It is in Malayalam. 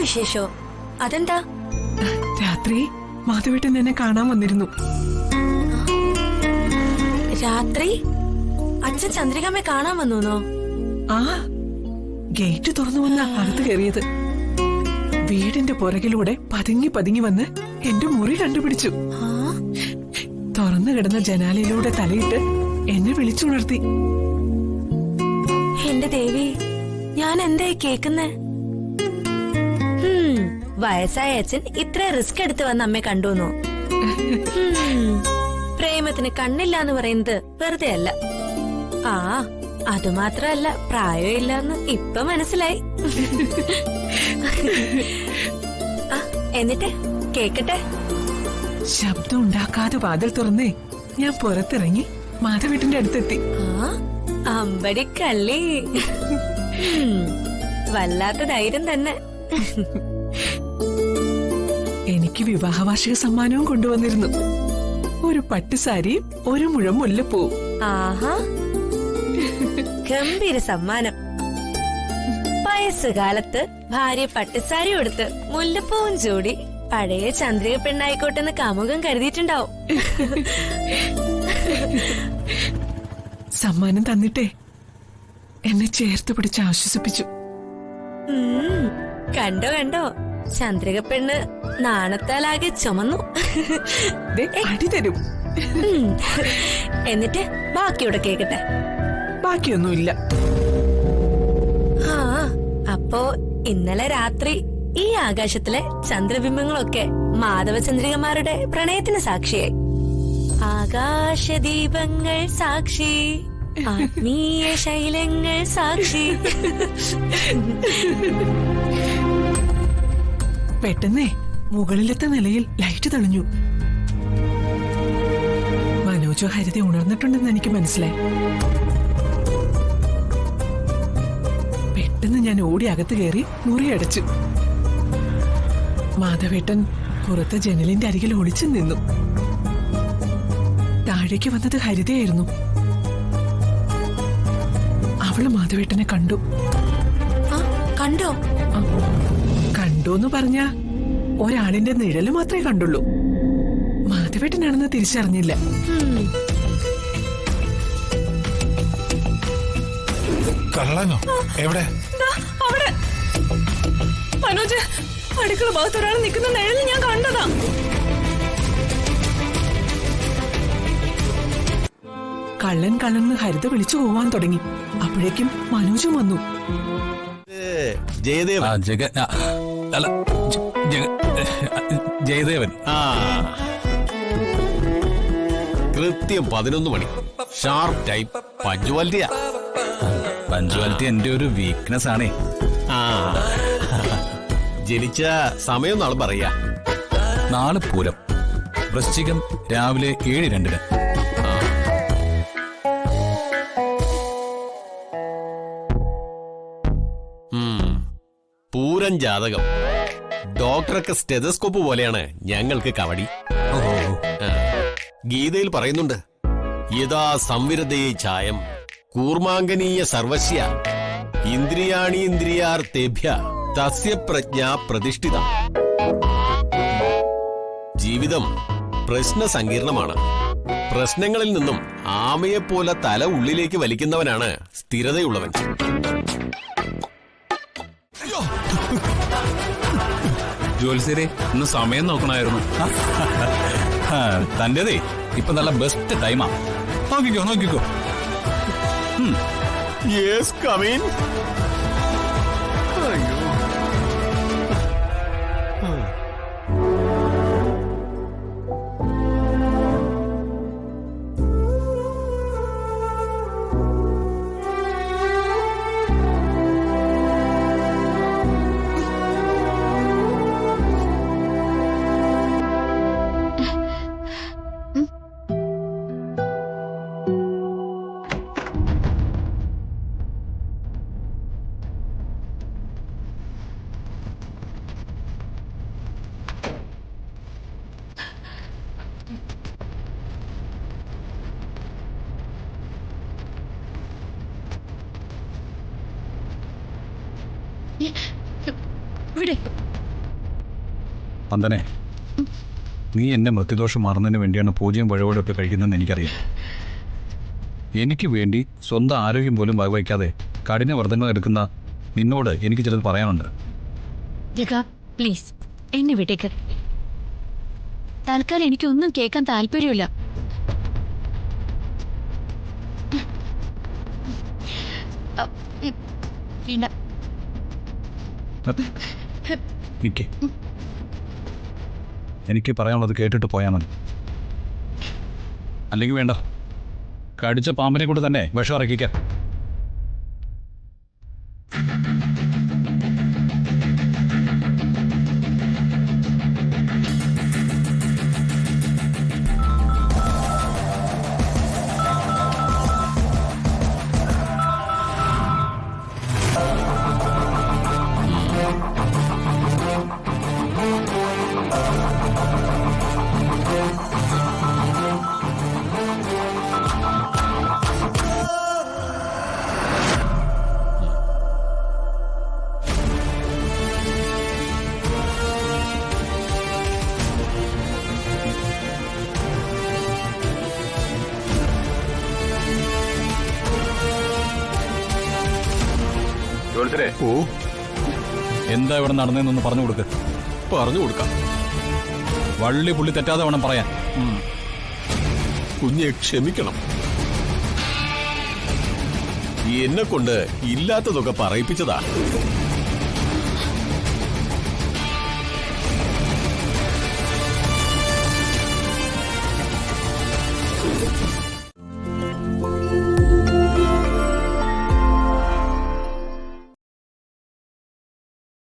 വിശേഷോ? അതെന്താ? രാത്രി മാധവേട്ടൻ എന്നെ കാണാൻ വന്നിരുന്നു. രാത്രി അച്ഛൻ ചന്ദ്രികമ്മയെ കാണാൻ വന്നോ? ആ, ഗേറ്റ് തുറന്നു വന്ന അകത്ത് കയറിയത്. വീടിന്റെ പുറകിലൂടെ പതുങ്ങി പതുങ്ങി വന്ന് എന്റെ മുറി കണ്ടുപിടിച്ചു. തുറന്നു കിടന്ന ജനാലയിലൂടെ തലയിട്ട് എന്നെ വിളിച്ചുണർത്തി. എന്റെ ദേവി, ഞാൻ എന്തായി കേക്കുന്നേ? വയസ്സായ അച്ഛൻ ഇത്ര റിസ്ക് എടുത്ത് വന്ന് അമ്മയെ കണ്ടുവന്നോ? പ്രേമത്തിന് കണ്ണില്ലാന്ന് പറയുന്നത് വെറുതെ അല്ല. ആ, അതുമാത്രല്ല, പ്രായമില്ലാന്ന് ഇപ്പൊ മനസ്സിലായി. എന്നിട്ട് കേക്കട്ടെ. ശബ്ദം ഉണ്ടാക്കാതെ വാതിൽ തുറന്നേ ഞാൻ പുറത്തിറങ്ങി മാധവേട്ടന്റെ അടുത്തെത്തി. അമ്പടി കള്ളി, വല്ലാത്ത ധൈര്യം തന്നെ. എനിക്ക് വിവാഹവാർഷിക സമ്മാനവും കൊണ്ടുവന്നിരുന്നു. ഒരു പട്ടുസാരിയും ഒരു മുഴം മുല്ലപ്പൂവും. ആഹാ, ഗംഭീര സമ്മാനം. വയസ്സുകാലത്ത് ഭാര്യ പട്ടുസാരി കൊടുത്ത് മുല്ലപ്പൂവും ചൂടി പഴയ ചന്ദ്രിക പെണ്ണായിക്കോട്ടെന്ന് കാമുകം കരുതിയിട്ടുണ്ടാവും. സമ്മാനം തന്നിട്ടേ എന്നെ ചേർത്ത് പിടിച്ച് ആശ്വസിപ്പിച്ചു. കണ്ടോ കണ്ടോ, ചന്ദ്രിക പെണ്ണ് നാണത്താലാകെ ചുമന്നു. അടി തരും. എന്നിട്ട് ബാക്കിയോടെ കേക്കട്ടെ. ബാക്കിയൊന്നുമില്ല. ആ, അപ്പോ ഇന്നലെ രാത്രി ഈ ആകാശത്തിലെ ചന്ദ്രബിംബങ്ങളൊക്കെ മാധവചന്ദ്രികമാരുടെ പ്രണയത്തിന് സാക്ഷിയായി. ആകാശദീപങ്ങൾ സാക്ഷി, ആത്മീയ ശൈലങ്ങൾ സാക്ഷി. പെട്ടെന്നേ മുകളിലത്തെ നിലയിൽ ലൈറ്റ് തെളിഞ്ഞു. മനോജോ ഹരിത ഉണർന്നിട്ടുണ്ടെന്ന് എനിക്ക് മനസ്സിലായി. പെട്ടെന്ന് ഞാൻ ഓടി അകത്ത് കയറി മുറി അടച്ചു. മാധവേട്ടൻ പുറത്തെ ജനലിന്റെ അരികിൽ ഒളിച്ചു നിന്നു. താഴേക്ക് വന്നത് ഹരിതയായിരുന്നു. അവള് മാധവേട്ടനെ കണ്ടു. കണ്ടോ? കണ്ടോന്ന് പറഞ്ഞ ഒരാളിന്റെ നിഴല് മാത്രമേ കണ്ടുള്ളൂ. മാധവേട്ടനാണെന്ന് തിരിച്ചറിഞ്ഞില്ല. കള്ളനോ? എവിടെ? അവിടെ മനോജ്, അടുക്കള ഭാഗത്ത് ഒരാൾ നിൽക്കുന്ന നിഴലിൽ ഞാൻ കണ്ടതാ. കള്ളൻ കള്ളന്ന് ഹരിത വിളിച്ചു പോവാൻ തുടങ്ങി. അപ്പോഴേക്കും മനോജും വന്നു. ജയദേവൻ. കൃത്യം 11 മണി, ഷാർപ്പ് ടൈം. പഞ്ച്വാലിറ്റി എന്റെ ഒരു വീക്ക്നെസ് ആണേ. ജനിച്ച സമയം നാളെ പറയാ. നാളെ പൂരം, വൃശ്ചികം, രാവിലെ 7:02. പൂരം ജാതകം. ഡോക്ടറൊക്കെ സ്റ്റെതസ്കോപ്പ് പോലെയാണ് ഞങ്ങൾക്ക് കവടി. ഗീതയിൽ പറയുന്നുണ്ട്, യഥാ സംവിരതേ ഛായം കൂർമാംഗനീയ സർവസ്യ ഇന്ദ്രിയാണീന്ദ്രിയാർത്ഥേഭ്യ തസ്യ പ്രജ്ഞ പ്രതിഷ്ഠിത. ജീവിതം പ്രശ്ന സങ്കീർണമാണ്. പ്രശ്നങ്ങളിൽ നിന്നും ആമയെപ്പോലെ തല ഉള്ളിലേക്ക് വലിക്കുന്നവനാണ് സ്ഥിരതയുള്ളവൻ. ജോത്സ്യരെ, ഇന്ന് സമയം നോക്കണമായിരുന്നു. തന്റേതേ ഇപ്പൊ നല്ല ബെസ്റ്റ് ടൈമാ. നോക്കിക്കോ നോക്കിക്കോ. Yes, come in. ഇവിടെ വന്ദനെ, നീ എന്നെ മൃത്യുദോഷം മാറുന്നതിന് വേണ്ടിയാണ് പൂജയും വഴിപാടൊക്കെ കഴിക്കുന്നതെന്ന് എനിക്കറിയാം. എനിക്ക് വേണ്ടി സ്വന്തം ആരോഗ്യം പോലും വകവയ്ക്കാതെ കഠിന വർധന എടുക്കുന്ന നിന്നോട് എനിക്ക് ചിലത് പറയാനുണ്ട്. പ്ലീസ് എന്നെ വിട്ടേക്ക്. തൽക്കാലം എനിക്കൊന്നും കേൾക്കാൻ താല്പര്യമില്ല. നിക്ക്. എനിക്ക് പറയാനുള്ളത് കേട്ടിട്ട് പോയാൽ മതി. അല്ലെങ്കിൽ വേണ്ട, കടിച്ച പാമ്പിനെ കൊണ്ട് തന്നെ വിഷം ഇറക്കിക്കാം. ഓ, എന്താ ഇവിടെ നടന്നതെന്നൊന്ന് പറഞ്ഞു കൊടുക്ക്. പറഞ്ഞു കൊടുക്കാം. വള്ളി പുള്ളി തെറ്റാതെ വേണം പറയാൻ. കുഞ്ഞെ ക്ഷമിക്കണം. എന്നെ കൊണ്ട് ഇല്ലാത്തതൊക്കെ പറയിപ്പിച്ചതാ.